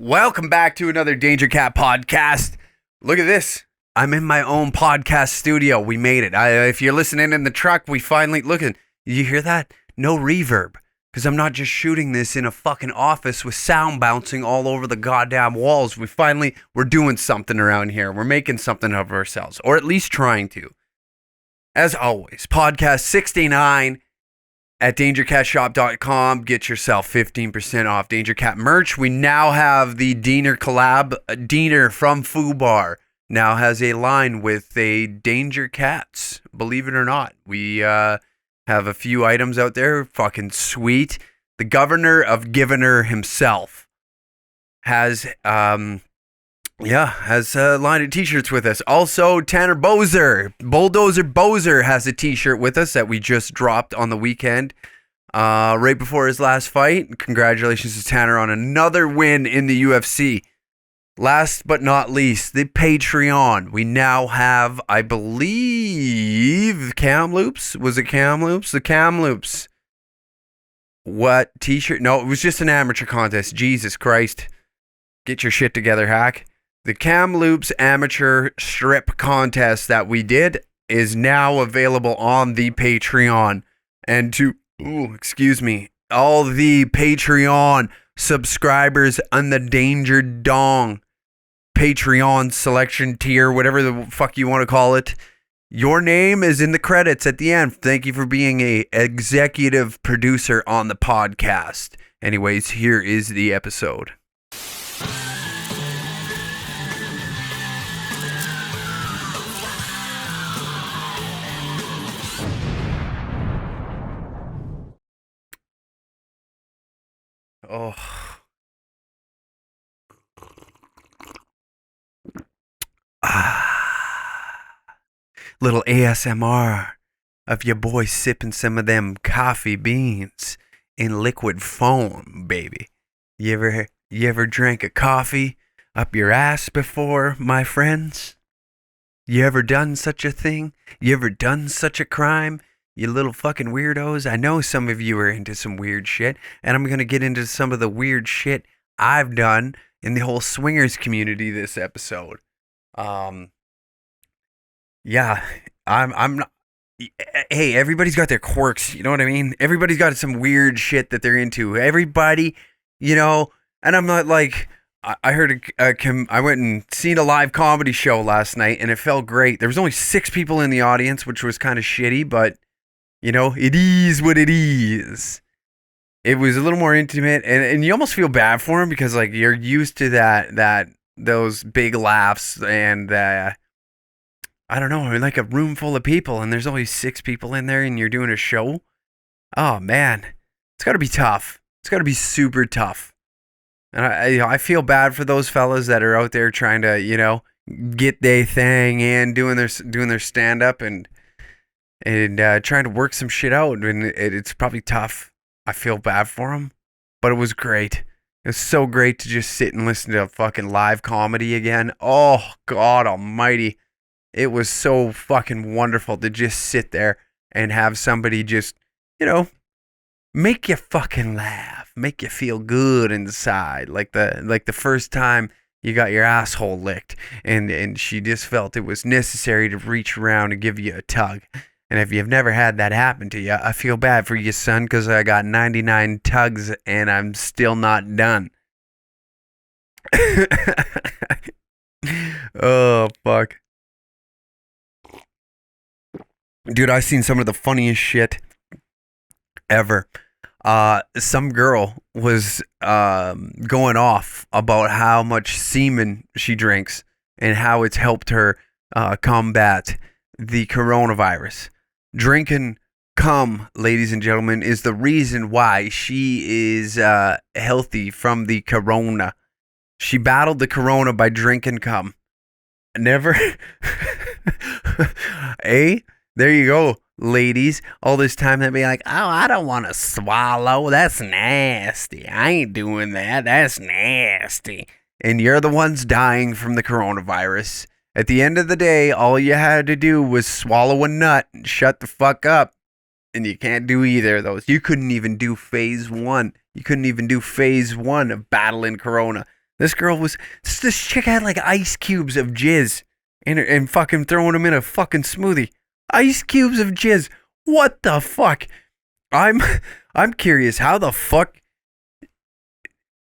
Welcome back to another Danger Cat podcast. Look at this. I'm in my own podcast studio. We made it. If you're listening in the truck, we finally... You hear that? No reverb. Because I'm not just shooting this in a fucking office with sound bouncing all over the goddamn walls. We're doing something around here. We're making something of ourselves. Or at least trying to. As always, podcast 69 at dangercatshop.com. Get yourself 15% off Danger Cat merch. We now have the Diener collab. Diener from Fubar now has a line with a Danger Cats. Believe it or not. We have a few items out there. Fucking sweet. The governor of Givener himself has a line of t-shirts with us. Also, Tanner Bulldozer Bozer has a t-shirt with us that we just dropped on the weekend, right before his last fight. Congratulations to Tanner on another win in the UFC. Last but not least, the Patreon. We now have, I believe, Kamloops. Was it Kamloops? The Kamloops. What t-shirt? No, it was just an amateur contest. Jesus Christ. Get your shit together, hack. The Kamloops amateur strip contest that we did is now available on the Patreon. And all the Patreon subscribers on the Danger Dong Patreon selection tier, whatever the fuck you want to call it, your name is in the credits at the end. Thank you for being a executive producer on the podcast. Anyways, here is the episode. Oh. Little ASMR of your boy sipping some of them coffee beans in liquid foam, baby. You ever drank a coffee up your ass before, my friends? You ever done such a thing? You ever done such a crime? You little fucking weirdos. I know some of you are into some weird shit, and I'm going to get into some of the weird shit I've done in the whole swingers community this episode. Yeah, I'm not... Hey, everybody's got their quirks, you know what I mean? Everybody's got some weird shit that they're into. Everybody, and I'm not like... I heard I went and seen a live comedy show last night, and it felt great. There was only 6 people in the audience, which was kind of shitty, but... it is what it is. It was a little more intimate, and you almost feel bad for him because, like, you're used to those big laughs, and I don't know, like a room full of people, and there's only 6 people in there, and you're doing a show. Oh man, it's got to be tough. It's got to be super tough. And I feel bad for those fellas that are out there trying to, get their thing in, doing their stand up and trying to work some shit out, and it's probably tough. I feel bad for them, but it was great. It was so great to just sit and listen to fucking live comedy again. Oh, God almighty. It was so fucking wonderful to just sit there and have somebody just, make you fucking laugh, make you feel good inside, like the first time you got your asshole licked, and she just felt it was necessary to reach around and give you a tug. And if you've never had that happen to you, I feel bad for you, son, because I got 99 tugs and I'm still not done. Oh, fuck. Dude, I've seen some of the funniest shit ever. Some girl was going off about how much semen she drinks and how it's helped her combat the coronavirus. Drinking cum, ladies and gentlemen, is the reason why she is healthy from the corona. She battled the corona by drinking cum. Never. Hey, there you go, ladies. All this time they'd be like, oh, I don't want to swallow. That's nasty. I ain't doing that. That's nasty. And you're the ones dying from the coronavirus. At the end of the day, all you had to do was swallow a nut and shut the fuck up. And you can't do either of those. You couldn't even do phase 1. You couldn't even do phase 1 of battling corona. This chick had like ice cubes of jizz and fucking throwing them in a fucking smoothie. Ice cubes of jizz. What the fuck? I'm curious. How the fuck?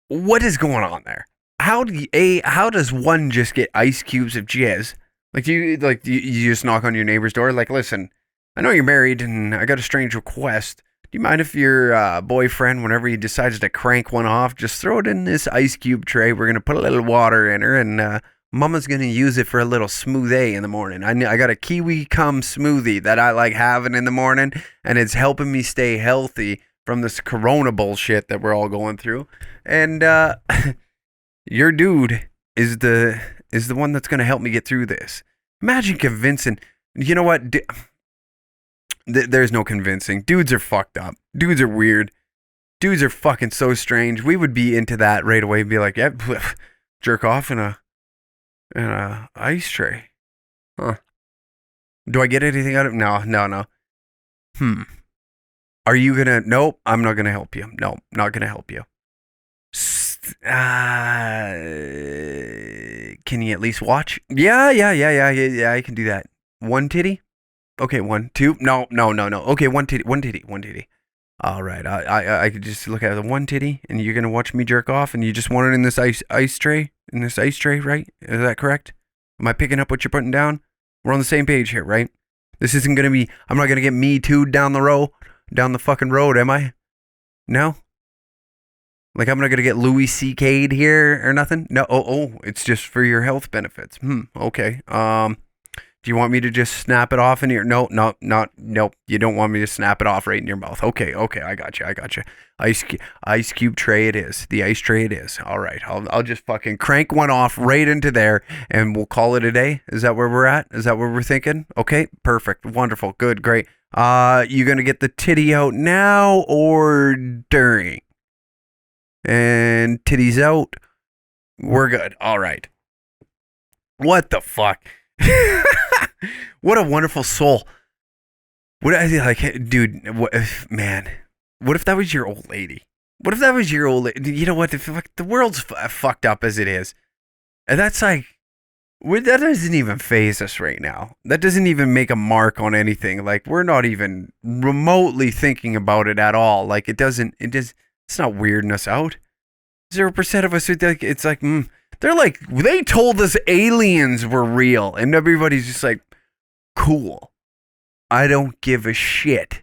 What is going on there? How does one just get ice cubes of jizz? Like you just knock on your neighbor's door. Like, listen, I know you're married and I got a strange request. Do you mind if your boyfriend, whenever he decides to crank one off, just throw it in this ice cube tray? We're going to put a little water in her, and Mama's going to use it for a little smoothie in the morning. I got a kiwi cum smoothie that I like having in the morning, and it's helping me stay healthy from this corona bullshit that we're all going through. And your dude is the one that's going to help me get through this. Imagine convincing, you know what? There's no convincing. Dudes are fucked up. Dudes are weird. Dudes are fucking so strange. We would be into that right away and be like, yeah, jerk off in a ice tray. Huh. Do I get anything out of it? No. Are you gonna? Nope, I'm not gonna help you. No, not gonna help you. Can you at least watch? Yeah, I can do that. One titty? Okay, 1, 2. No. Okay, one titty. All right, I could just look at the one titty, and you're gonna watch me jerk off, and you just want it in this ice tray, right? Is that correct? Am I picking up what you're putting down? We're on the same page here, right? This isn't gonna be. I'm not gonna get me too down the fucking road, am I? No. Like I'm not gonna get Louis C.K'd here or nothing. No. Oh, it's just for your health benefits. Okay. Do you want me to just snap it off in your? No. You don't want me to snap it off right in your mouth. Okay. I got you. Ice cube tray it is. The ice tray it is. All right. I'll just fucking crank one off right into there, and we'll call it a day. Is that where we're at? Is that what we're thinking? Okay. Perfect. Wonderful. Good. Great. You gonna get the titty out now or during? And titties out. We're good. All right. What the fuck? What a wonderful soul. What I like, dude. What if that was your old lady? What if that was your old lady? You know what? The world's fucked up as it is, and that's like that doesn't even faze us right now. That doesn't even make a mark on anything. Like we're not even remotely thinking about it at all. Like it doesn't. It's not weirding us out. 0% of us. It's like. They're like, they told us aliens were real, and everybody's just like, cool. I don't give a shit.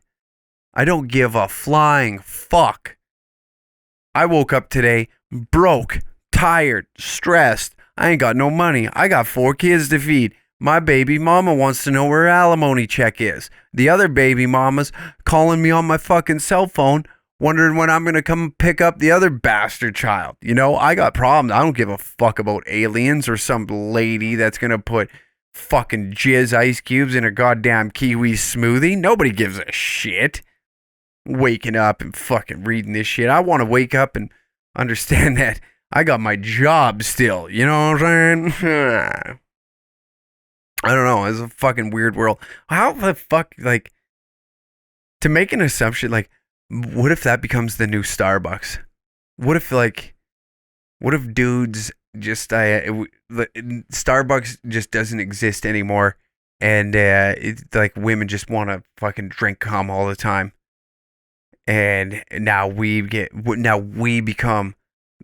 I don't give a flying fuck. I woke up today broke, tired, stressed. I ain't got no money. I got 4 kids to feed. My baby mama wants to know where her alimony check is. The other baby mama's calling me on my fucking cell phone, wondering when I'm going to come pick up the other bastard child. You know, I got problems. I don't give a fuck about aliens or some lady that's going to put fucking jizz ice cubes in a goddamn kiwi smoothie. Nobody gives a shit. Waking up and fucking reading this shit. I want to wake up and understand that I got my job still. You know what I'm saying? I don't know. It's a fucking weird world. How the fuck, like, to make an assumption, like, what if that becomes the new Starbucks? What if dudes just Starbucks just doesn't exist anymore, and it's like women just want to fucking drink cum all the time, and now we become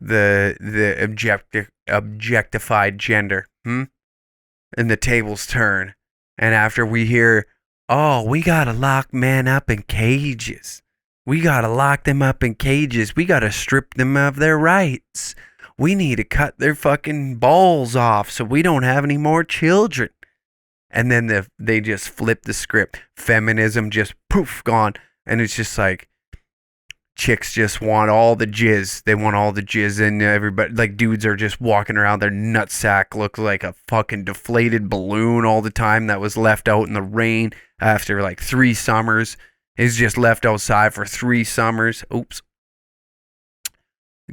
the objectified gender, and the tables turn, and after we hear, oh, we gotta lock men up in cages. We gotta lock them up in cages. We gotta strip them of their rights. We need to cut their fucking balls off so we don't have any more children. And then they just flip the script. Feminism just poof gone. And it's just like chicks just want all the jizz. They want all the jizz, and everybody, like, dudes are just walking around. Their nutsack looks like a fucking deflated balloon all the time that was left out in the rain after like 3 summers. Is just left outside for 3 summers. Oops.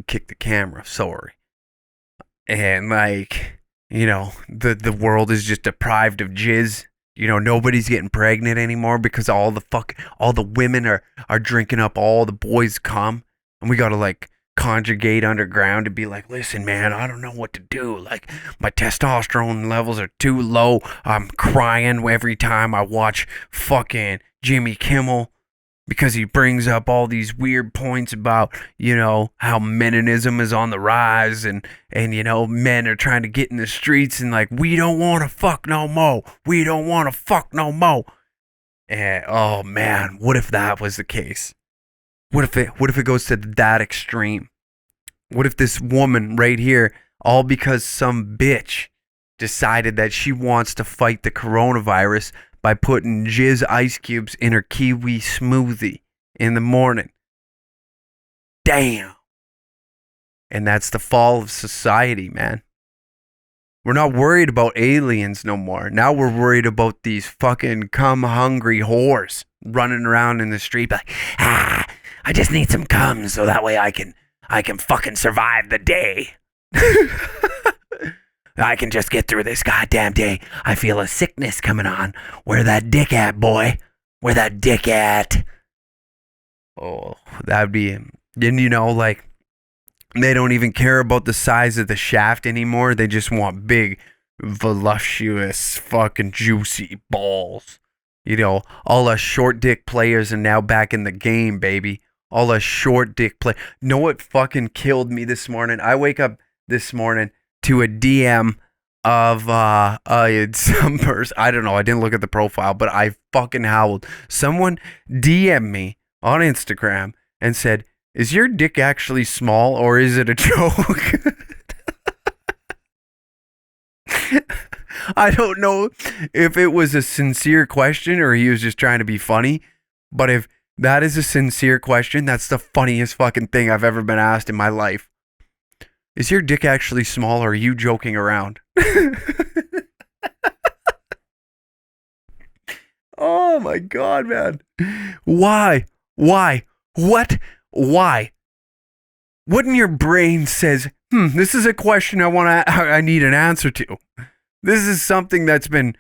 Kick the camera. Sorry. And like, you know, the world is just deprived of jizz. You know, nobody's getting pregnant anymore because all the women are drinking up all the boys' cum. And we gotta like conjugate underground to be like, listen, man, I don't know what to do. Like, my testosterone levels are too low. I'm crying every time I watch fucking Jimmy Kimmel because he brings up all these weird points about, how Menonism is on the rise and men are trying to get in the streets and like, we don't want to fuck no more. We don't want to fuck no more. And oh man, what if that was the case? What if it goes to that extreme? What if this woman right here, all because some bitch decided that she wants to fight the coronavirus by putting jizz ice cubes in her kiwi smoothie in the morning? Damn. And that's the fall of society, man. We're not worried about aliens no more. Now we're worried about these fucking cum-hungry whores running around in the street like, I just need some cum so that way I can fucking survive the day. I can just get through this goddamn day. I feel a sickness coming on. Where that dick at, boy? Where that dick at? Oh, that'd be... And like, they don't even care about the size of the shaft anymore. They just want big, voluptuous, fucking juicy balls. All us short dick players are now back in the game, baby. All us short dick play. Know what fucking killed me this morning? I wake up this morning to a DM of some person. I don't know. I didn't look at the profile, but I fucking howled. Someone DM'd me on Instagram and said, "Is your dick actually small or is it a joke?" I don't know if it was a sincere question or he was just trying to be funny, but if that is a sincere question, that's the funniest fucking thing I've ever been asked in my life. Is your dick actually small or are you joking around? Oh my God, man. Why? What? Why? What in your brain says, this is a question I need an answer to. This is something that's been,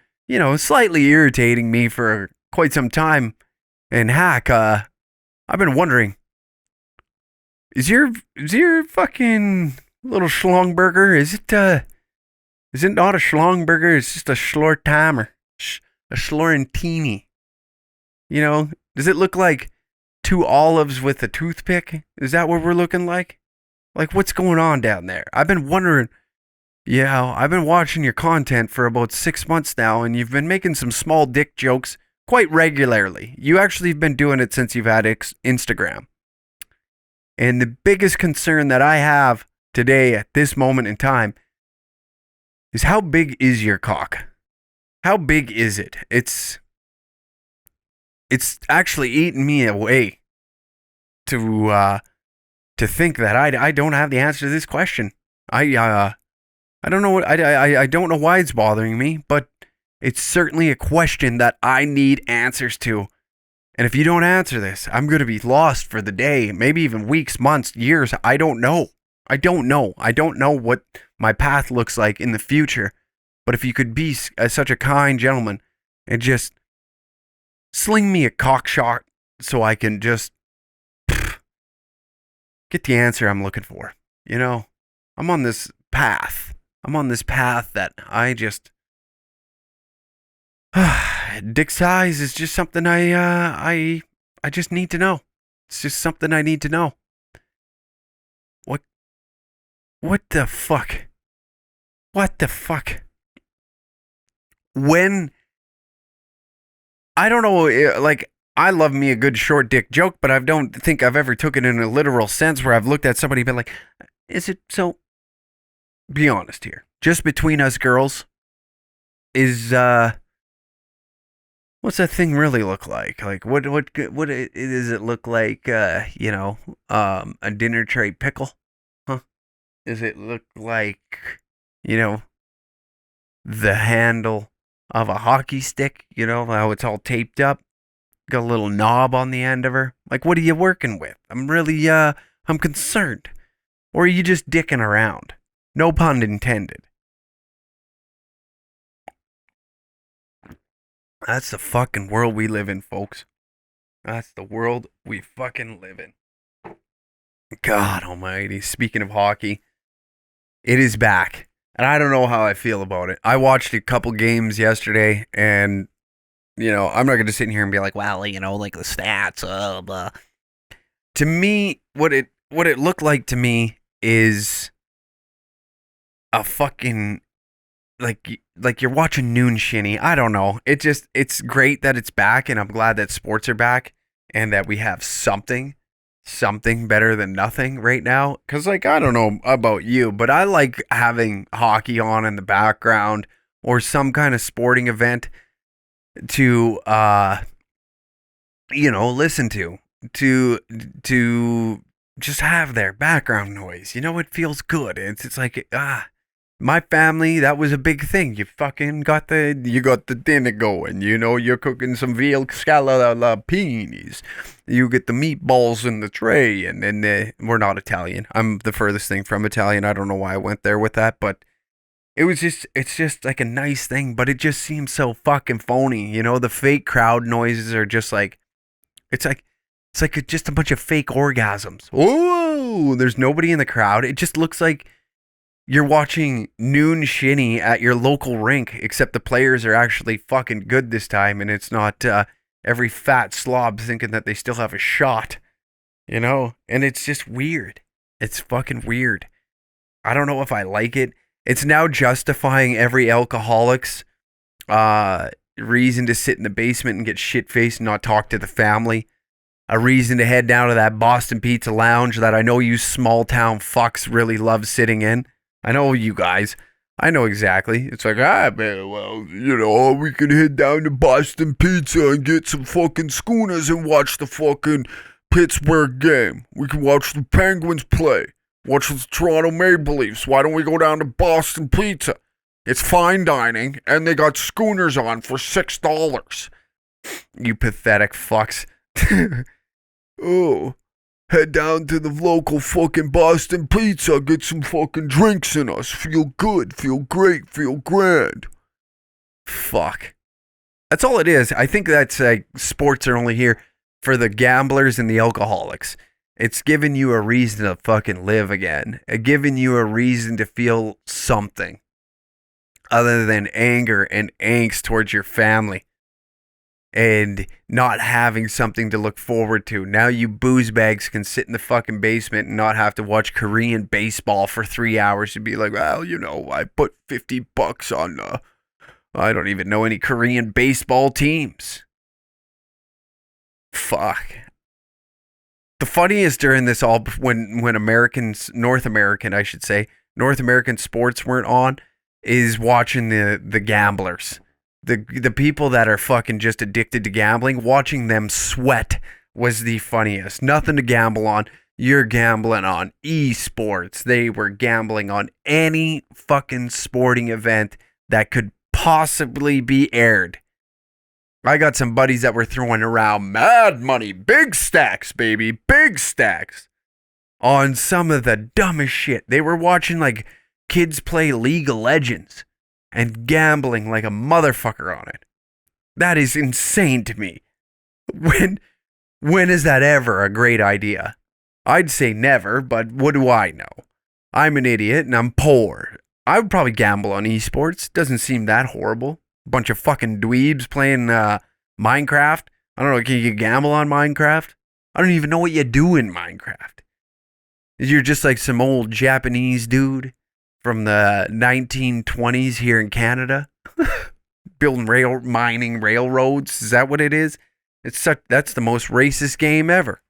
slightly irritating me for quite some time. And heck, I've been wondering, is your fucking little schlongburger, is it not a schlongburger, it's just a schlortimer, a schlorentini. Does it look like 2 olives with a toothpick? Is that what we're looking like? Like, what's going on down there? I've been wondering. Yeah, I've been watching your content for about 6 months now, and you've been making some small dick jokes quite regularly. You actually have been doing it since you've had Instagram. And the biggest concern that I have today at this moment in time is, how big is your cock? How big is it? It's actually eating me away to think that I don't have the answer to this question. I don't know what I don't know why it's bothering me, but it's certainly a question that I need answers to. And if you don't answer this, I'm going to be lost for the day, maybe even weeks, months, years. I don't know. I don't know what my path looks like in the future. But if you could be such a kind gentleman and just sling me a cock shot so I can just get the answer I'm looking for. I'm on this path. That I just... dick size is just something I just need to know. It's just something I need to know. What the fuck? What the fuck? When... I don't know, like, I love me a good short dick joke, but I don't think I've ever took it in a literal sense where I've looked at somebody and been like, is it so... Be honest here. Just between us girls, is what's that thing really look like? Like what does it look like? A dinner tray pickle? Huh? Does it look like the handle of a hockey stick? How it's all taped up, got a little knob on the end of her. Like, what are you working with? I'm really I'm concerned. Or are you just dicking around? No pun intended. That's the fucking world we live in, folks. That's the world we fucking live in. God almighty. Speaking of hockey, it is back. And I don't know how I feel about it. I watched a couple games yesterday, and, I'm not going to sit in here and be like, well, like the stats, blah. To me, what it looked like to me is a fucking, like you're watching noon shinny. I don't know. It's great that it's back, and I'm glad that sports are back and that we have something better than nothing right now. Because, I don't know about you, but I like having hockey on in the background or some kind of sporting event to, listen to just have their background noise. It feels good. It's like, my family, that was a big thing. You fucking got the dinner going. You're cooking some veal scallopines. You get the meatballs in the tray, and then we're not Italian. I'm the furthest thing from Italian. I don't know why I went there with that, but it's just like a nice thing, but it just seems so fucking phony. The fake crowd noises are just like, it's like just a bunch of fake orgasms. Whoa, there's nobody in the crowd. It just looks like you're watching noon shinny at your local rink, except the players are actually fucking good this time, and it's not every fat slob thinking that they still have a shot, And it's just weird. It's fucking weird. I don't know if I like it. It's now justifying every alcoholic's reason to sit in the basement and get shit-faced and not talk to the family. A reason to head down to that Boston Pizza Lounge that I know you small-town fucks really love sitting in. I know you guys. I know exactly. It's like, man, well, we can head down to Boston Pizza and get some fucking schooners and watch the fucking Pittsburgh game. We can watch the Penguins play. Watch the Toronto Maple Leafs. Why don't we go down to Boston Pizza? It's fine dining, and they got schooners on for $6. You pathetic fucks. Oh. Head down to the local fucking Boston Pizza, get some fucking drinks in us. Feel good, feel great, feel grand. Fuck. That's all it is. I think that's sports are only here for the gamblers and the alcoholics. It's giving you a reason to fucking live again. Giving you a reason to feel something other than anger and angst towards your family. And not having something to look forward to. Now you booze bags can sit in the fucking basement and not have to watch Korean baseball for 3 hours and be like, well, I put $50 on, I don't even know any Korean baseball teams. Fuck. The funniest during this all, when North American sports weren't on, is watching the gamblers. The people that are fucking just addicted to gambling, watching them sweat was the funniest. Nothing to gamble on. You're gambling on esports. They were gambling on any fucking sporting event that could possibly be aired. I got some buddies that were throwing around mad money, big stacks, baby, big stacks, on some of the dumbest shit. They were watching like kids play League of Legends and gambling like a motherfucker on it. That is insane to me. When is that ever a great idea? I'd say never, but what do I know? I'm an idiot and I'm poor. I would probably gamble on esports. Doesn't seem that horrible. Bunch of fucking dweebs playing Minecraft. I don't know, can you gamble on Minecraft? I don't even know what you do in Minecraft. You're just like some old Japanese dude from the 1920s here in Canada, building mining railroads. Is that what it is? That's the most racist game ever.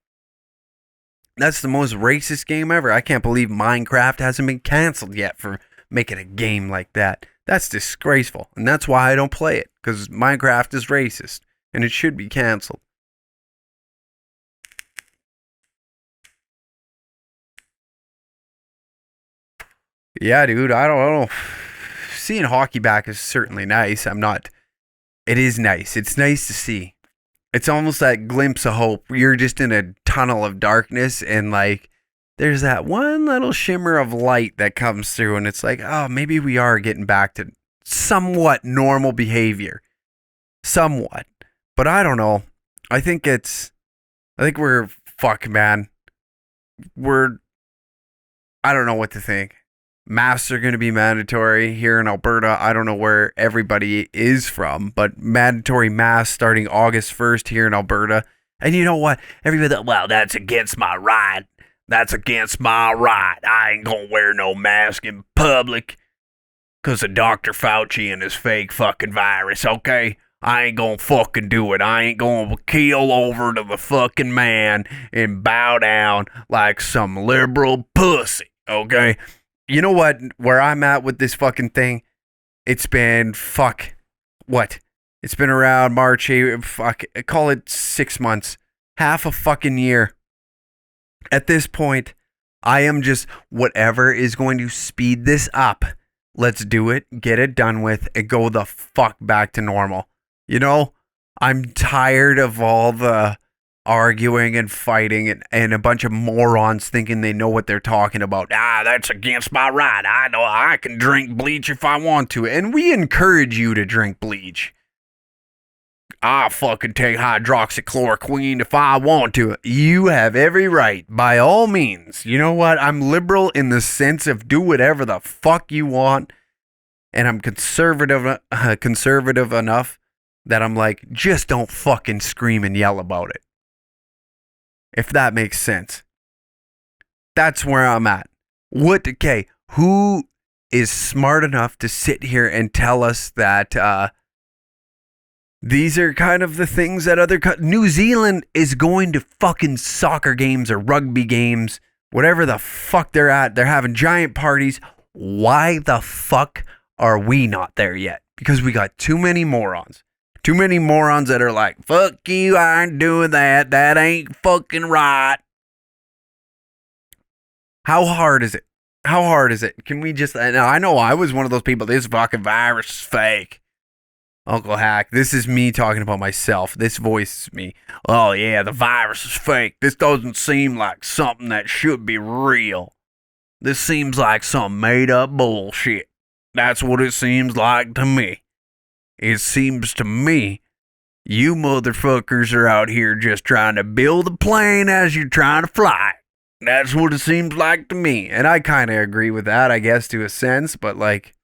That's the most racist game ever. I can't believe Minecraft hasn't been canceled yet for making a game like that. That's disgraceful, and that's why I don't play it, because Minecraft is racist, and it should be canceled. Yeah, dude, I don't know. Seeing hockey back is certainly nice. It is nice. It's nice to see. It's almost that glimpse of hope. You're just in a tunnel of darkness, and like, there's that one little shimmer of light that comes through, and it's like, oh, maybe we are getting back to somewhat normal behavior. Somewhat. But I don't know. I think we're, fuck, man. I don't know what to think. Masks are going to be mandatory here in Alberta. I don't know where everybody is from, but mandatory masks starting August 1st here in Alberta. And you know what? Everybody, well, that's against my right. That's against my right. I ain't going to wear no mask in public because of Dr. Fauci and his fake fucking virus, okay? I ain't going to fucking do it. I ain't going to keel over to the fucking man and bow down like some liberal pussy, okay? You know what? Where I'm at with this fucking thing, it's been It's been around March, call it 6 months, half a fucking year. At this point, I am just whatever is going to speed this up. Let's do it, get it done with, and go the fuck back to normal. You know, I'm tired of all the arguing and fighting and a bunch of morons thinking they know what they're talking about. That's against my right. I know I can drink bleach if I want to. And we encourage you to drink bleach. I'll fucking take hydroxychloroquine if I want to. You have every right, by all means. You know what? I'm liberal in the sense of do whatever the fuck you want. And I'm conservative enough that I'm like, just don't fucking scream and yell about it. If that makes sense. That's where I'm at. Who is smart enough to sit here and tell us that these are kind of the things that New Zealand is going to fucking soccer games or rugby games, whatever the fuck they're at. They're having giant parties. Why the fuck are we not there yet? Because we got too many morons. Too many morons that are like, fuck you, I ain't doing that. That ain't fucking right. How hard is it? How hard is it? Can we just, I know I was one of those people, this fucking virus is fake. Uncle Hack, this is me talking about myself. This voice is me. Oh yeah, the virus is fake. This doesn't seem like something that should be real. This seems like some made up bullshit. That's what it seems like to me. It seems to me you motherfuckers are out here just trying to build a plane as you're trying to fly. That's what it seems like to me. And I kind of agree with that, I guess, to a sense. But, like,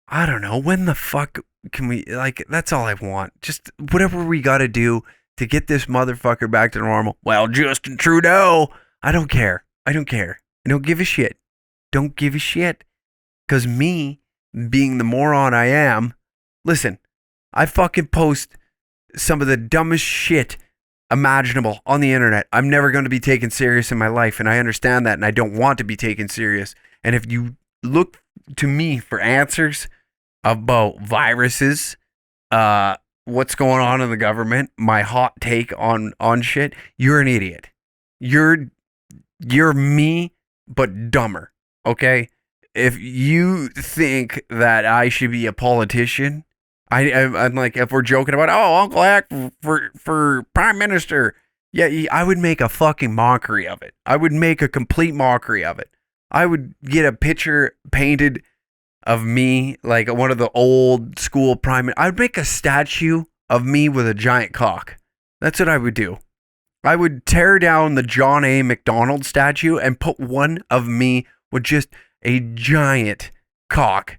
I don't know. When the fuck can we, like, that's all I want. Just whatever we got to do to get this motherfucker back to normal. Well, Justin Trudeau, I don't care. I don't give a shit. Don't give a shit. Because me, being the moron I am, listen, I fucking post some of the dumbest shit imaginable on the internet. I'm never going to be taken serious in my life, and I understand that, and I don't want to be taken serious. And if you look to me for answers about viruses, what's going on in the government, my hot take on shit, you're an idiot. You're me, but dumber, okay? If you think that I should be a politician, I'm like, if we're joking about, Uncle Hack for Prime Minister, yeah, I would make a fucking mockery of it. I would make a complete mockery of it. I would get a picture painted of me, like one of the old school prime. I would make a statue of me with a giant cock. That's what I would do. I would tear down the John A. McDonald statue and put one of me with just a giant cock,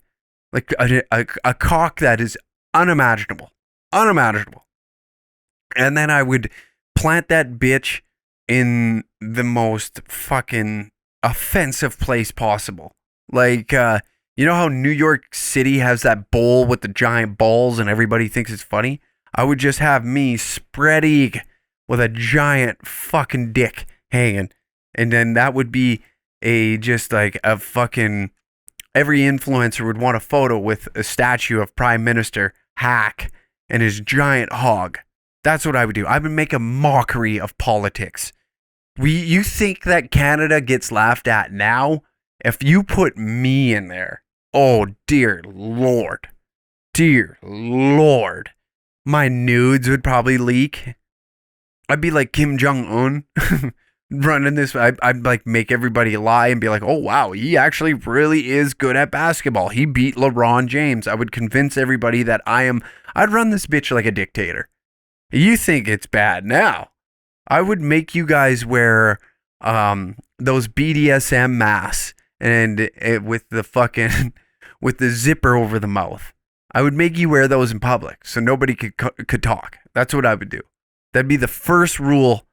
like a cock that is unimaginable. And then I would plant that bitch in the most fucking offensive place possible. Like, you know how New York City has that bowl with the giant balls and everybody thinks it's funny? I would just have me spread eagle with a giant fucking dick hanging. And then that would be just like a fucking, every influencer would want a photo with a statue of Prime Minister Hack and his giant hog. That's what I would do. I would make a mockery of politics. You think that Canada gets laughed at now? If you put me in there, oh dear Lord. My nudes would probably leak. I'd be like Kim Jong-un running this. I'd like make everybody lie and be like, oh wow, he actually really is good at basketball. He beat LeBron James. I would convince everybody that I'd run this bitch like a dictator. You think it's bad now? I would make you guys wear those BDSM masks and with the fucking with the zipper over the mouth. I would make you wear those in public so nobody could talk. That's what I would do. That'd be the first rule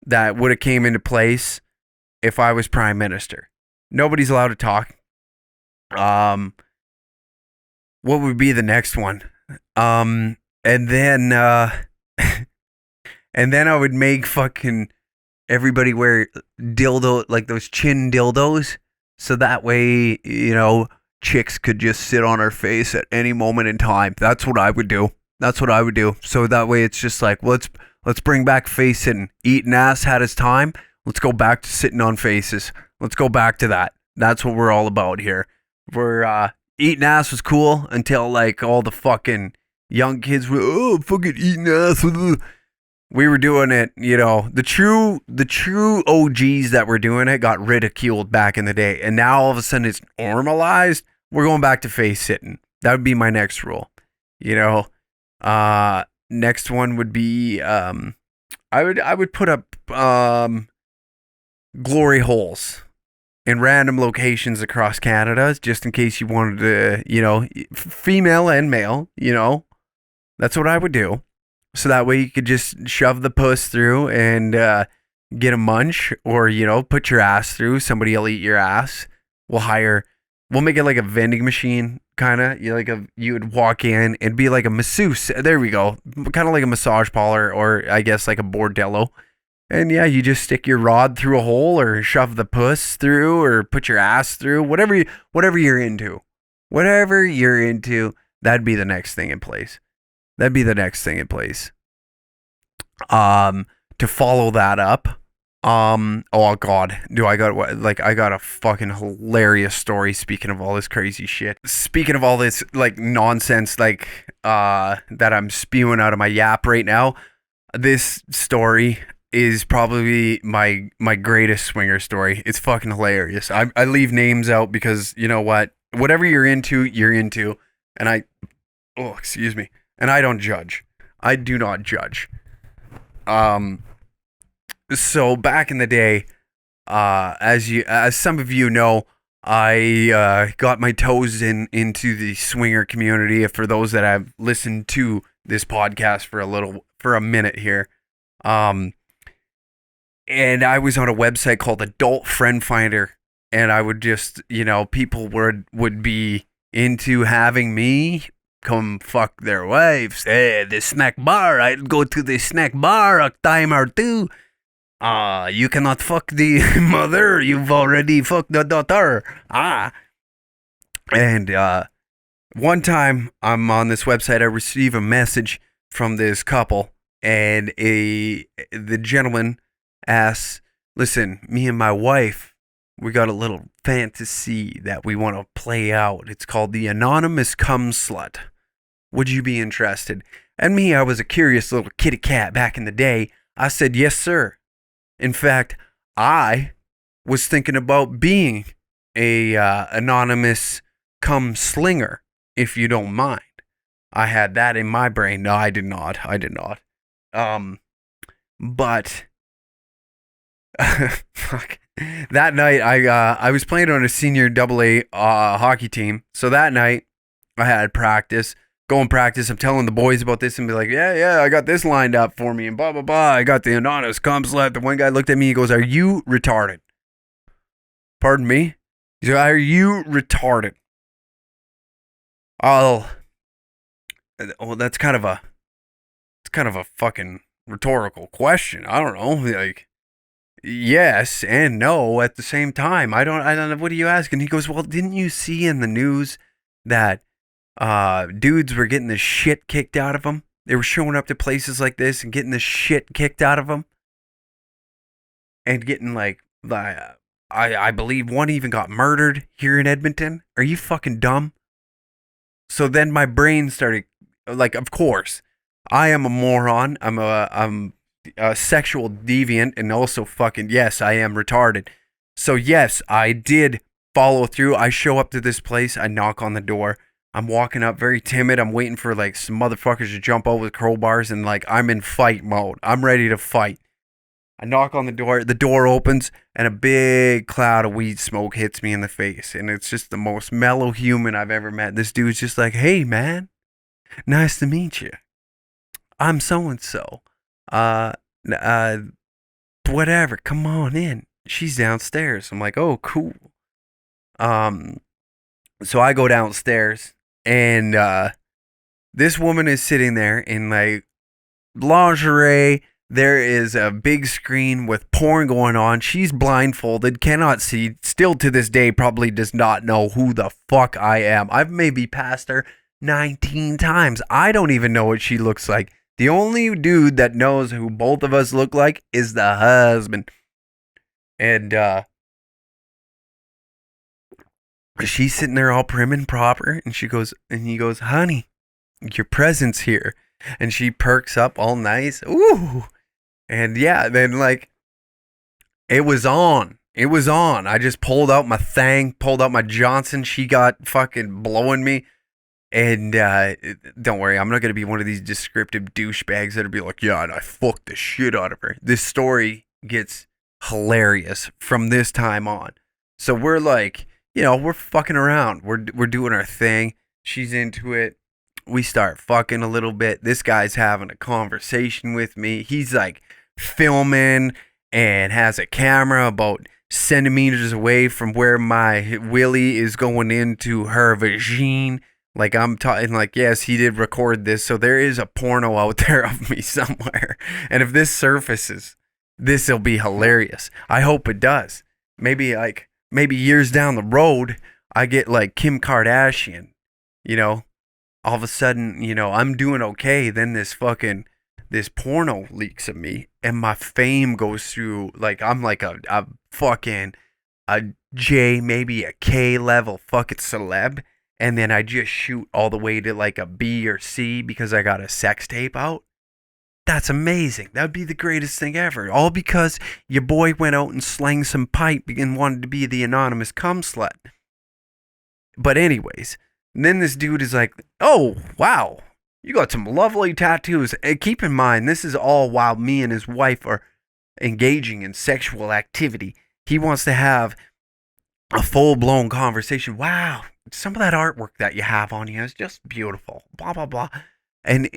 that would have came into place if I was prime minister. Nobody's allowed to talk. What would be the next one? And then and then I would make fucking everybody wear dildo, like those chin dildos, so that way, you know, chicks could just sit on her face at any moment in time. That's what I would do. That's what I would do. So that way it's just like, let's bring back face sitting. Eating ass had its time. Let's go back to sitting on faces. Let's go back to that. That's what we're all about here. We're eating ass was cool until like all the fucking young kids were fucking eating ass. We were doing it, you know. The true OGs that were doing it got ridiculed back in the day, and now all of a sudden it's normalized. We're going back to face sitting. That would be my next rule. You know, next one would be I would put up glory holes in random locations across Canada, just in case you wanted to, you know, female and male, you know. That's what I would do. So that way you could just shove the puss through and get a munch, or, you know, put your ass through. Somebody will eat your ass. We'll make it like a vending machine, kind of. You would walk in and be like a masseuse. There we go. Kind of like a massage parlor, or I guess like a bordello. And yeah, you just stick your rod through a hole, or shove the puss through, or put your ass through, whatever you're into. Whatever you're into, that'd be the next thing in place. That'd be the next thing in place. To follow that up, oh god, I got a fucking hilarious story. Speaking of all this crazy shit, speaking of all this like nonsense, like that I'm spewing out of my yap right now, this story is probably my greatest swinger story. It's fucking hilarious. I leave names out because, you know what, whatever you're into, and excuse me. And I don't judge. I do not judge. So back in the day, as some of you know, I got my toes into the swinger community. For those that have listened to this podcast for a minute here, and I was on a website called Adult Friend Finder, and I would just, you know, people would be into having me come fuck their wives. Hey, the snack bar. I'll go to the snack bar a time or two. You cannot fuck the mother. You've already fucked the daughter. And one time I'm on this website, I receive a message from this couple, and the gentleman asks, listen, me and my wife, we got a little fantasy that we want to play out. It's called the Anonymous Cum Slut. Would you be interested? And me, I was a curious little kitty cat back in the day. I said, yes, sir. In fact, I was thinking about being a anonymous cum slinger, if you don't mind. I had that in my brain. No, I did not. But fuck. That night, I was playing on a senior AA hockey team. So that night, I had practice. Go and practice. I'm telling the boys about this and be like, yeah, I got this lined up for me and blah, blah, blah. I got the anonymous cum slut. The one guy looked at me, he goes, are you retarded? Pardon me? He said, are you retarded? That's kind of a fucking rhetorical question. I don't know. Like, yes and no at the same time. I don't know. What are you asking? He goes, well, didn't you see in the news that dudes were getting the shit kicked out of them? They were showing up to places like this and getting the shit kicked out of them, and getting like, I believe one even got murdered here in Edmonton. Are you fucking dumb? So then my brain started, like, of course, I am a moron. I'm a sexual deviant, and also fucking, yes, I am retarded. So yes, I did follow through. I show up to this place. I knock on the door. I'm walking up very timid. I'm waiting for like some motherfuckers to jump over the crowbars, and like I'm in fight mode. I'm ready to fight. I knock on the door opens, and a big cloud of weed smoke hits me in the face. And it's just the most mellow human I've ever met. This dude's just like, hey, man, nice to meet you. I'm so-and-so. Uh, whatever, come on in. She's downstairs. I'm like, oh, cool. So I go downstairs, and this woman is sitting there in like lingerie. There is a big screen with porn going on. She's blindfolded, cannot see. Still to this day, probably does not know who the fuck I am. I've maybe passed her 19 times. I don't even know what she looks like. The only dude that knows who both of us look like is the husband. And she's sitting there all prim and proper, and he goes, honey, your presence here. And she perks up all nice. Ooh. And yeah, then like, it was on. I just pulled out my thing, pulled out my Johnson. She got fucking blowing me. And don't worry, I'm not going to be one of these descriptive douchebags that'll be like, yeah, and I fucked the shit out of her. This story gets hilarious from this time on. So we're like, we're fucking around. We're doing our thing. She's into it. We start fucking a little bit. This guy's having a conversation with me. He's like filming and has a camera about centimeters away from where my willy is going into her vagine. Like I'm talking like, yes, he did record this. So there is a porno out there of me somewhere. And if this surfaces, this will be hilarious. I hope it does. Maybe years down the road, I get like Kim Kardashian, all of a sudden, I'm doing okay. Then this porno leaks of me, and my fame goes through, like, I'm like a J, maybe a K level fucking celeb. And then I just shoot all the way to like a B or C because I got a sex tape out. That's amazing. That would be the greatest thing ever. All because your boy went out and slanged some pipe and wanted to be the anonymous cum slut. But anyways, then this dude is like, oh, wow, you got some lovely tattoos. And keep in mind, this is all while me and his wife are engaging in sexual activity. He wants to have a full-blown conversation. Wow, some of that artwork that you have on you is just beautiful. Blah, blah, blah. And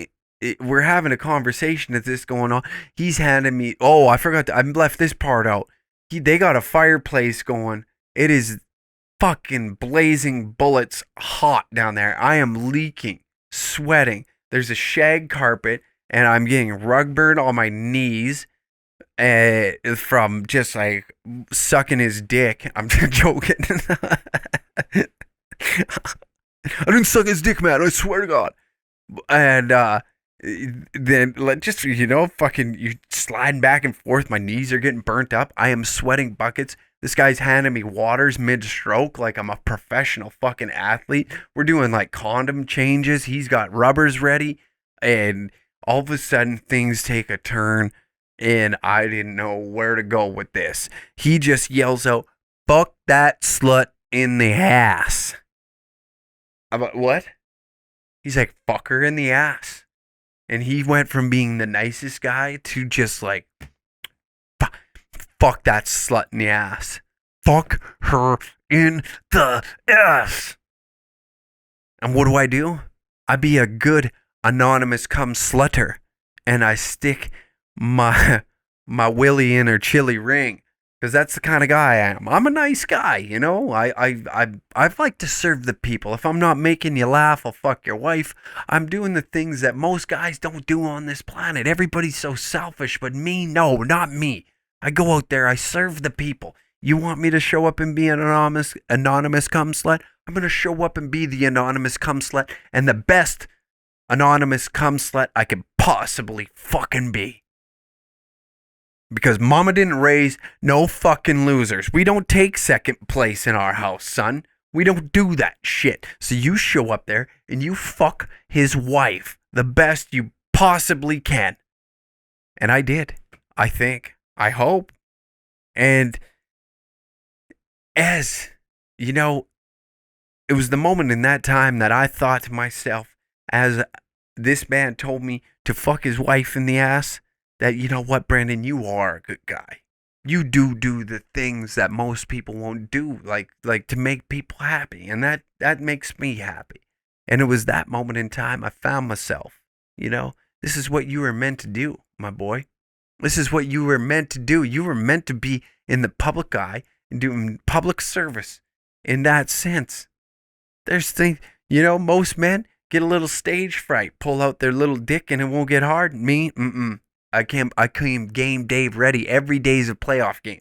we're having a conversation as this going on. He's handing me, oh, I forgot, I left this part out. They got a fireplace going. It is fucking blazing bullets hot down there. I am leaking, sweating. There's a shag carpet, and I'm getting rug burn on my knees from just like sucking his dick. I'm joking. I didn't suck his dick, man. I swear to God. And then just fucking you sliding back and forth. My knees are getting burnt up. I am sweating buckets. This guy's handing me waters mid-stroke like I'm a professional fucking athlete. We're doing like condom changes. He's got rubbers ready. And all of a sudden things take a turn, and I didn't know where to go with this. He just yells out, fuck that slut in the ass. I'm like, what? He's like, fuck her in the ass. And he went from being the nicest guy to just like, fuck that slut in the ass. Fuck her in the ass. And what do? I be a good anonymous cum slutter, and I stick my willy in her chili ring, because that's the kind of guy I am. I'm a nice guy, I like to serve the people. If I'm not making you laugh, I'll fuck your wife. I'm doing the things that most guys don't do on this planet. Everybody's so selfish, but me, no, not me. I go out there, I serve the people. You want me to show up and be an anonymous cum slut? I'm going to show up and be the anonymous cum slut, and the best anonymous cum slut I could possibly fucking be. Because mama didn't raise no fucking losers. We don't take second place in our house, son. We don't do that shit. So you show up there and you fuck his wife the best you possibly can. And I did. I think. I hope. And as, it was the moment in that time that I thought to myself, as this man told me to fuck his wife in the ass, that, you know what, Brendon, you are a good guy. You do the things that most people won't do, like to make people happy, and that makes me happy. And it was that moment in time I found myself. You know, this is what you were meant to do, my boy. This is what you were meant to do. You were meant to be in the public eye and doing public service in that sense. There's things, most men get a little stage fright, pull out their little dick and it won't get hard. Me, I came game day ready. Every day's a playoff game.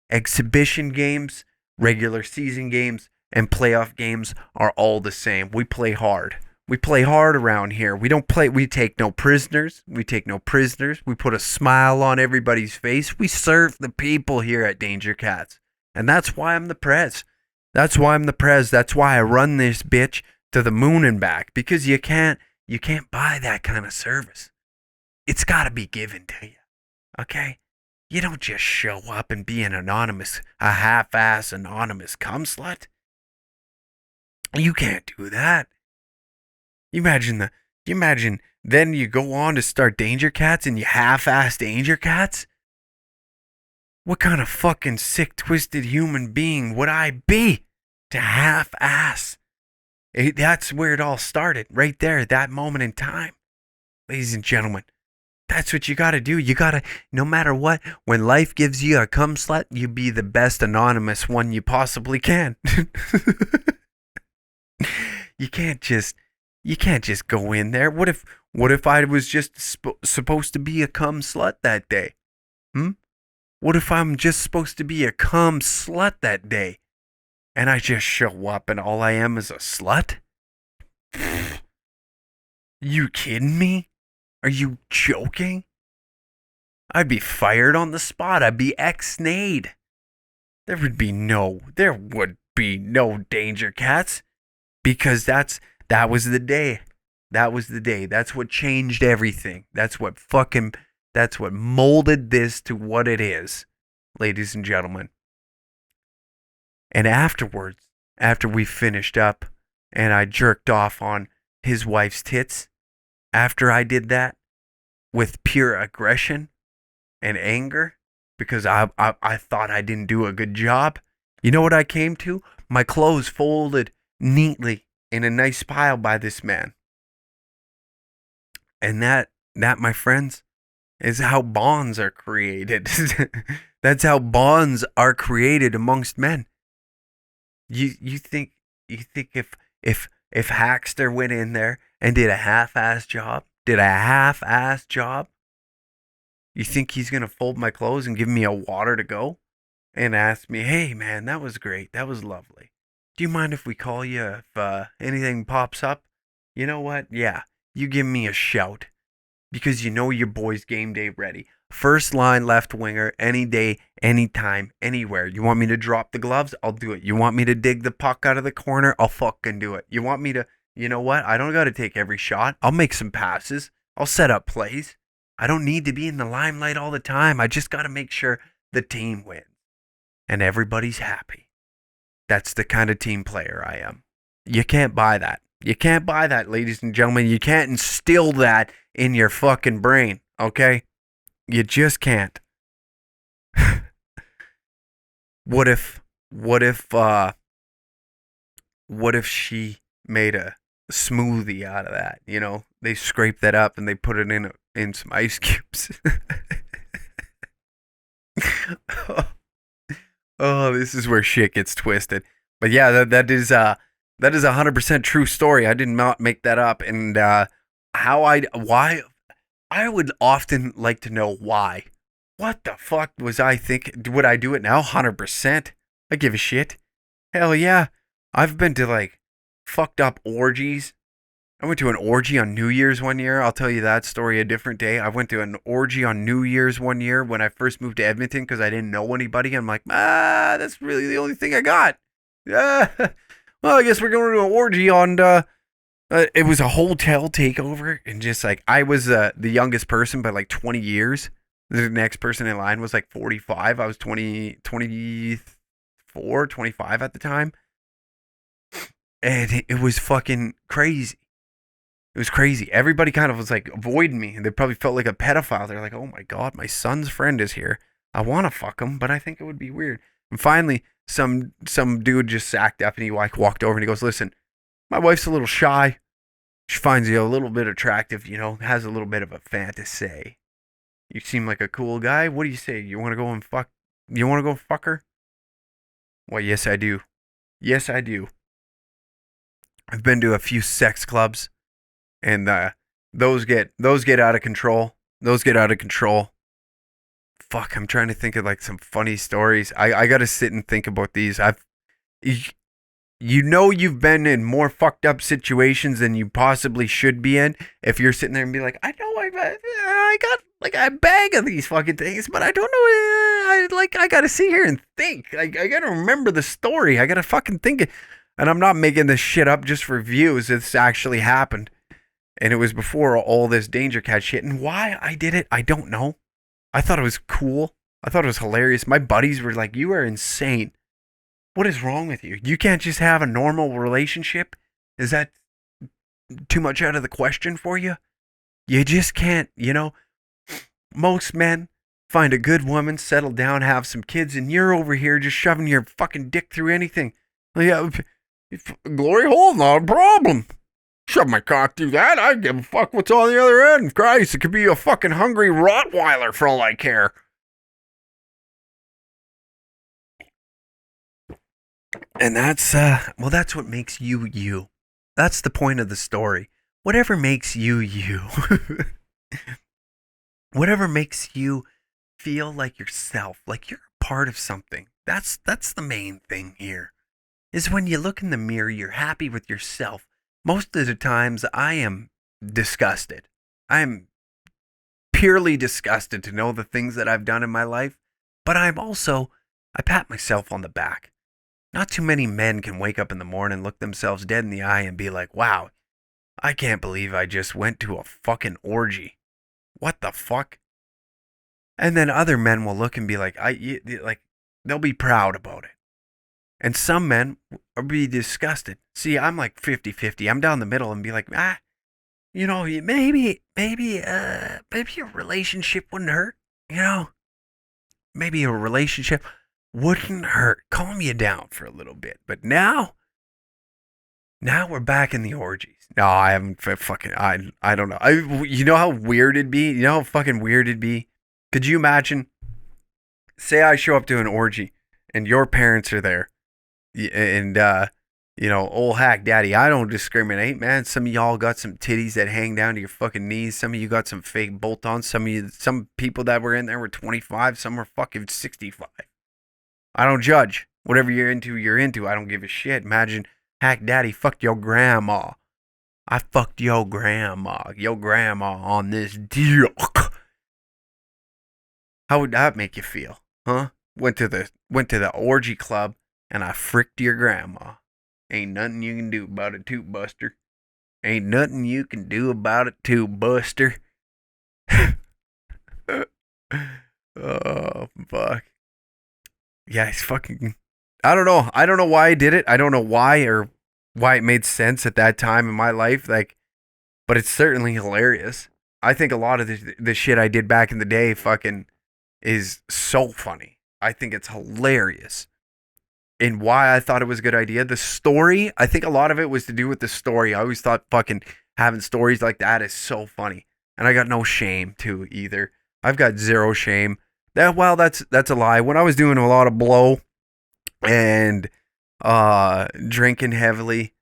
Exhibition games, regular season games, and playoff games are all the same. We play hard. We play hard around here. We take no prisoners. We put a smile on everybody's face. We serve the people here at Danger Cats. And that's why I'm the prez. That's why I run this bitch to the moon and back, because you can't buy that kind of service. It's got to be given to you. Okay? You don't just show up and be a half-ass anonymous cum slut. You can't do that. You imagine then you go on to start Danger Cats and you half-ass Danger Cats? What kind of fucking sick, twisted human being would I be to half-ass? That's where it all started, right there, that moment in time. Ladies and gentlemen, that's what you gotta do. You gotta, no matter what, when life gives you a cum slut, you be the best anonymous one you possibly can. You can't just go in there. What if I was just supposed to be a cum slut that day? What if I'm just supposed to be a cum slut that day? And I just show up and all I am is a slut? You kidding me? Are you joking? I'd be fired on the spot. I'd be ex-nayed. There would be no Danger Cats, because that was the day. That was the day. That's what changed everything. That's what molded this to what it is, ladies and gentlemen. And afterwards, after we finished up and I jerked off on his wife's tits, after I did that with pure aggression and anger, because I thought I didn't do a good job, you know what I came to? My clothes folded neatly in a nice pile by this man. And that, my friends, is how bonds are created. That's how bonds are created amongst men. You think if Hackster went in there and did a half-ass job, you think he's gonna fold my clothes and give me a water to go and ask me, hey man, that was great, that was lovely. Do you mind if we call you if anything pops up? You know what? Yeah, you give me a shout, because you know your boy's game day ready. First line left winger, any day, anytime, anywhere. You want me to drop the gloves? I'll do it. You want me to dig the puck out of the corner? I'll fucking do it. You want me to, you know what? I don't got to take every shot. I'll make some passes. I'll set up plays. I don't need to be in the limelight all the time. I just got to make sure the team wins and everybody's happy. That's the kind of team player I am. You can't buy that. You can't buy that, ladies and gentlemen. You can't instill that in your fucking brain, okay? You just can't. What if she made a smoothie out of that? You know, they scrape that up and they put it in some ice cubes. Oh, this is where shit gets twisted. But yeah, that is a 100% true story. I did not make that up. And why I would often like to know why. What the fuck was I thinking? Would I do it now? 100%. I give a shit. Hell yeah. I've been to like fucked up orgies. I went to an orgy on New Year's one year. I'll tell you that story a different day. I went to an orgy on New Year's one year when I first moved to Edmonton because I didn't know anybody. I'm like, that's really the only thing I got. Well, I guess we're going to an orgy on, it was a hotel takeover. And just like, I was the youngest person by like 20 years. The next person in line was like 45. I was 24, 25 at the time. And it was fucking crazy. It was crazy. Everybody kind of was like avoiding me, and they probably felt like a pedophile. They're like, "Oh my god, my son's friend is here. I want to fuck him, but I think it would be weird." And finally, some dude just sacked up, and he walked over and he goes, "Listen, my wife's a little shy. She finds you a little bit attractive, has a little bit of a fantasy. You seem like a cool guy. What do you say? You want to go and fuck? You want to go fuck her?" Well, yes, I do. Yes, I do. I've been to a few sex clubs, and those get out of control. Those get out of control. Fuck, I'm trying to think of like some funny stories. I got to sit and think about these. You've been in more fucked up situations than you possibly should be in if you're sitting there and be like, I know I got like a bag of these fucking things, but I don't know. I got to sit here and think. I got to remember the story. I got to fucking think it. And I'm not making this shit up just for views. This actually happened. And it was before all this Danger Cat shit. And why I did it, I don't know. I thought it was cool. I thought it was hilarious. My buddies were like, "You are insane. What is wrong with you? You can't just have a normal relationship? Is that too much out of the question for you? You just can't, Most men find a good woman, settle down, have some kids, and you're over here just shoving your fucking dick through anything. Yeah, glory hole, not a problem. Shove my cock through that. I give a fuck what's on the other end. Christ, it could be a fucking hungry Rottweiler for all I care." And that's what makes you you. That's the point of the story. Whatever makes you you. Whatever makes you feel like yourself, like you're a part of something. That's the main thing here. Is when you look in the mirror, you're happy with yourself. Most of the times I am disgusted. I am purely disgusted to know the things that I've done in my life, but I pat myself on the back. Not too many men can wake up in the morning, look themselves dead in the eye and be like, "Wow, I can't believe I just went to a fucking orgy. What the fuck?" And then other men will look and be like, they'll be proud about it. And some men will be disgusted. See, I'm like 50-50. I'm down the middle and be like, maybe a relationship wouldn't hurt. Maybe a relationship wouldn't hurt. Calm you down for a little bit. But now we're back in the orgies. No, I haven't fucking, I don't know. You know how weird it'd be? You know how fucking weird it'd be? Could you imagine, say I show up to an orgy and your parents are there and, old hack daddy, I don't discriminate, man. Some of y'all got some titties that hang down to your fucking knees. Some of you got some fake bolt-ons. Some people that were in there were 25. Some were fucking 65. I don't judge. Whatever you're into, you're into. I don't give a shit. Imagine hack daddy fucked your grandma. I fucked your grandma on this dick. How would that make you feel? Huh? Went to the orgy club and I fricked your grandma. Ain't nothing you can do about it too, Buster. Ain't nothing you can do about it too, Buster. Oh, fuck. Yeah, it's fucking... I don't know. I don't know why I did it. I don't know why it made sense at that time in my life. But it's certainly hilarious. I think a lot of the shit I did back in the day fucking is so funny. I think it's hilarious. And why I thought it was a good idea. The story, I think a lot of it was to do with the story. I always thought fucking having stories like that is so funny. And I got no shame too either. I've got zero shame. That's a lie. When I was doing a lot of blow and drinking heavily,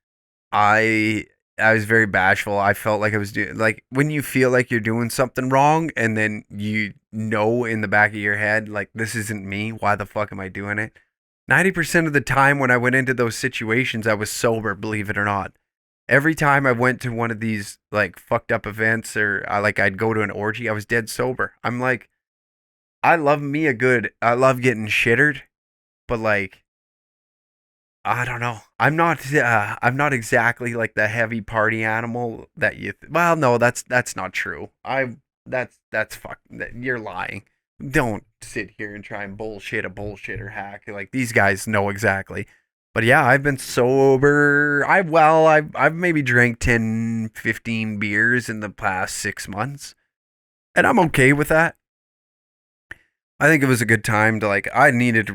I was very bashful. I felt like I was doing, like, when you feel like you're doing something wrong and then you know in the back of your head, like, this isn't me. Why the fuck am I doing it? 90% of the time when I went into those situations, I was sober, believe it or not. Every time I went to one of these, like, fucked up events or I'd go to an orgy, I was dead sober. I'm like, I love getting shittered, but like, I don't know. I'm not exactly like the heavy party animal that well, no, that's not true. That's fuck. You're lying. Don't sit here and try and bullshit a bullshitter hack. Like, these guys know exactly. But yeah, I've been sober. I've maybe drank 10, 15 beers in the past 6 months, and I'm okay with that. I think it was a good time to like. I needed to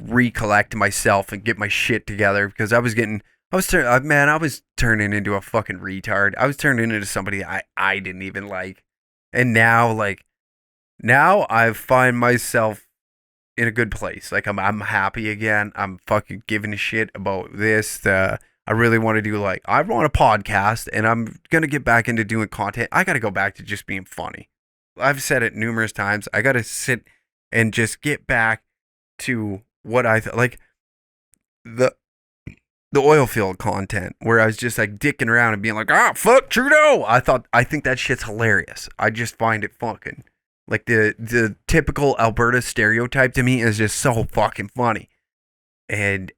recollect myself and get my shit together because I was turning into a fucking retard. I was turning into somebody I didn't even like, and now I find myself in a good place. Like I'm happy again. I'm fucking giving a shit about this. I really want to do I want a podcast, and I'm gonna get back into doing content. I gotta go back to just being funny. I've said it numerous times. I gotta sit and just get back to what like the the oil field content where I was just like dicking around and being like, ah, fuck Trudeau. I think that shit's hilarious. I just find it fucking like the typical Alberta stereotype to me is just so fucking funny. And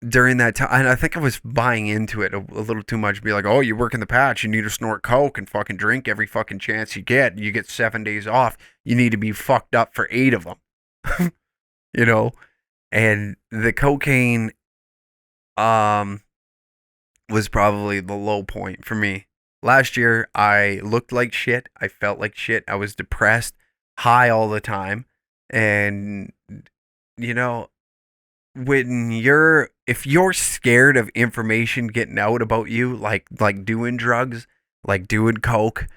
during that time, and I think I was buying into it a little too much. Be like, oh, you work in the patch, you need to snort coke and fucking drink every fucking chance you get. You get 7 days off. You need to be fucked up for 8 of them. you know, and the cocaine was probably the low point for me. Last year, I looked like shit. I felt like shit. I was depressed, high all the time. And, you know, if you're scared of information getting out about you, like doing drugs, like doing coke,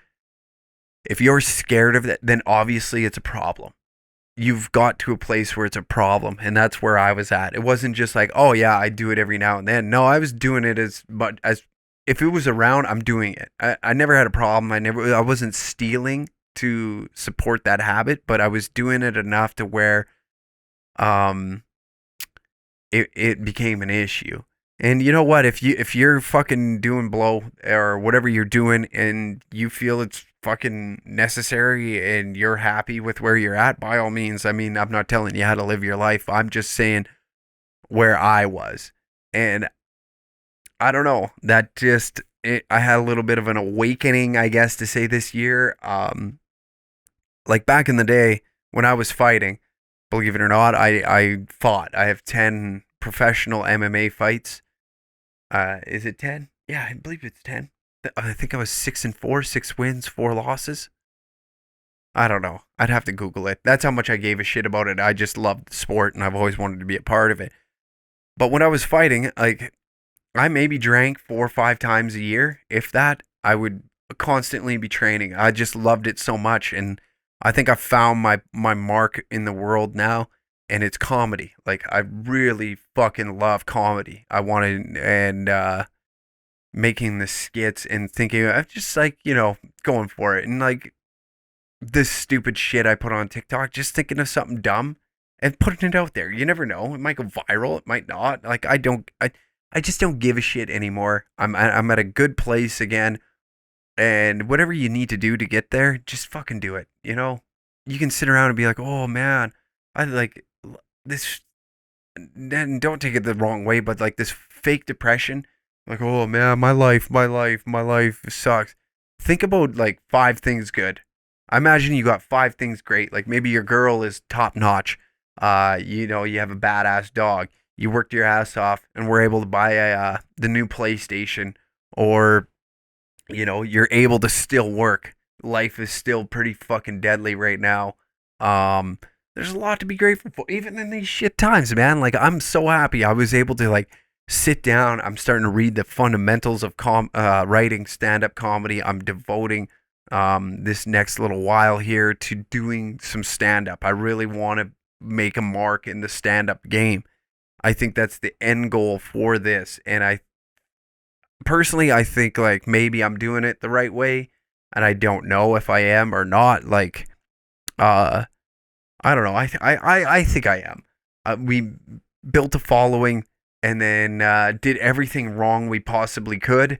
if you're scared of that, then obviously it's a problem. You've got to a place where it's a problem, and that's where I was at. It wasn't just like, oh yeah, I do it every now and then. No, I was doing it as if it was around, I'm doing it. I never had a problem. I wasn't stealing to support that habit, but I was doing it enough to where um it became an issue. And you know what? If you're fucking doing blow or whatever you're doing and you feel it's fucking necessary and you're happy with where you're at, by all means. I mean, I'm not telling you how to live your life. I'm just saying where I was. And I don't know. I had a little bit of an awakening, I guess, to say this year. Like back in the day when I was fighting, believe it or not, I fought. I have 10 professional MMA fights. Is it 10? Yeah, I believe it's 10. I think I was 6-4, 6 wins, 4 losses. I don't know. I'd have to Google it. That's how much I gave a shit about it. I just loved the sport and I've always wanted to be a part of it. But when I was fighting, like I maybe drank 4 or 5 times a year. If that, I would constantly be training. I just loved it so much, and I think I found my mark in the world now, and it's comedy. Like I really fucking love comedy. I wanted and making the skits and thinking of just like going for it and like this stupid shit I put on TikTok, just thinking of something dumb and putting it out there. You never know. It might go viral. It might not. Like I just don't give a shit anymore. I'm at a good place again, and whatever you need to do to get there, just fucking do it. You can sit around and be like, oh man, I like this. And don't take it the wrong way, but like this fake depression, like, oh man, my life sucks. Think about like 5 things good. I imagine you got 5 things great. Like maybe your girl is top notch. You have a badass dog. You worked your ass off and were able to buy the new PlayStation, or you're able to still work. Life is still pretty fucking deadly right now. There's a lot to be grateful for, even in these shit times, man. Like I'm so happy I was able to like sit down. I'm starting to read the fundamentals of writing stand-up comedy. I'm devoting this next little while here to doing some stand-up. I really want to make a mark in the stand-up game. I think that's the end goal for this, and I think like maybe I'm doing it the right way, and I don't know if I am or not. Like, I don't know. I think I am. We built a following, and then did everything wrong we possibly could,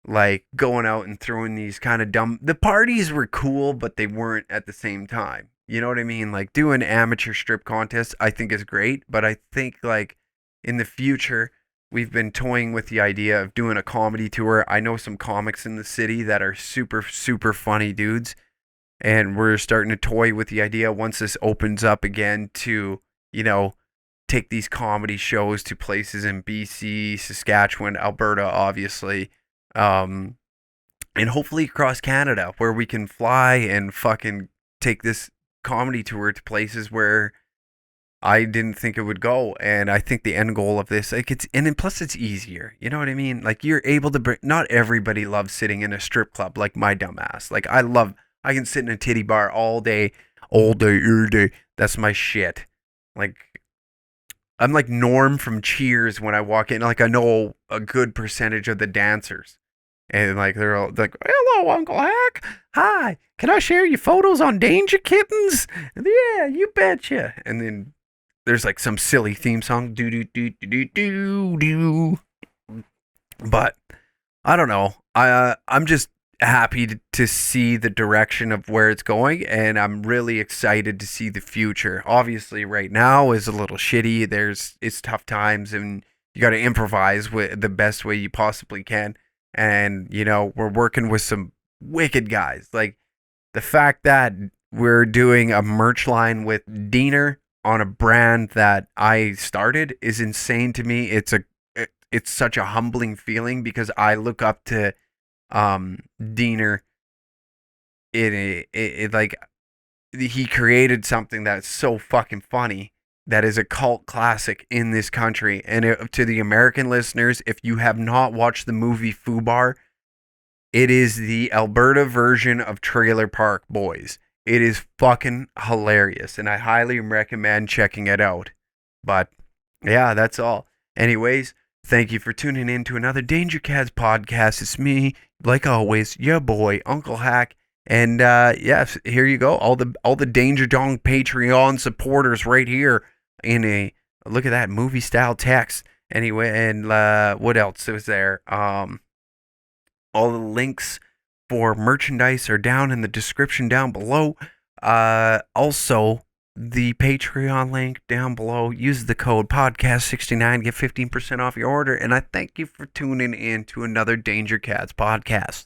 like going out and throwing these kind of dumb. The parties were cool, but they weren't at the same time. You know what I mean? Like doing amateur strip contests, I think is great, but I think like in the future, we've been toying with the idea of doing a comedy tour. I know some comics in the city that are super, super funny dudes, and we're starting to toy with the idea once this opens up again to, take these comedy shows to places in BC, Saskatchewan, Alberta, obviously, and hopefully across Canada, where we can fly and fucking take this comedy tour to places where I didn't think it would go. And I think the end goal of this, like, and plus it's easier. You know what I mean? Like, you're able to not everybody loves sitting in a strip club like my dumbass. Like, I can sit in a titty bar all day, every day. That's my shit. Like, I'm like Norm from Cheers when I walk in. Like, I know a good percentage of the dancers. And like, they're all like, hello, Uncle Hack. Hi, can I share your photos on Danger Kittens? Yeah, you betcha. And then there's like some silly theme song. Do, do, do, do, do, do. But I don't know. I'm just happy to see the direction of where it's going, and I'm really excited to see the future. Obviously, right now is a little shitty. It's tough times, and you got to improvise with the best way you possibly can. And you know, we're working with some wicked guys. Like, the fact that we're doing a merch line with Diener on a brand that I started is insane to me. It's such a humbling feeling because I look up to Diener. It like, he created something that's so fucking funny that is a cult classic in this country. And to the American listeners, if you have not watched the movie Fubar, it is the Alberta version of Trailer Park Boys. It is fucking hilarious, and I highly recommend checking it out. But yeah, that's all. Anyways, thank you for tuning in to another Danger Cats podcast. It's me, like always, your boy, Uncle Hack. And yes, here you go. All the Danger Dong Patreon supporters right here in a look at that movie style text. Anyway, and what else was there? All the links for merchandise are down in the description down below. Also, the Patreon link down below. Use the code podcast69, get 15% off your order. And I thank you for tuning in to another Danger Cats podcast.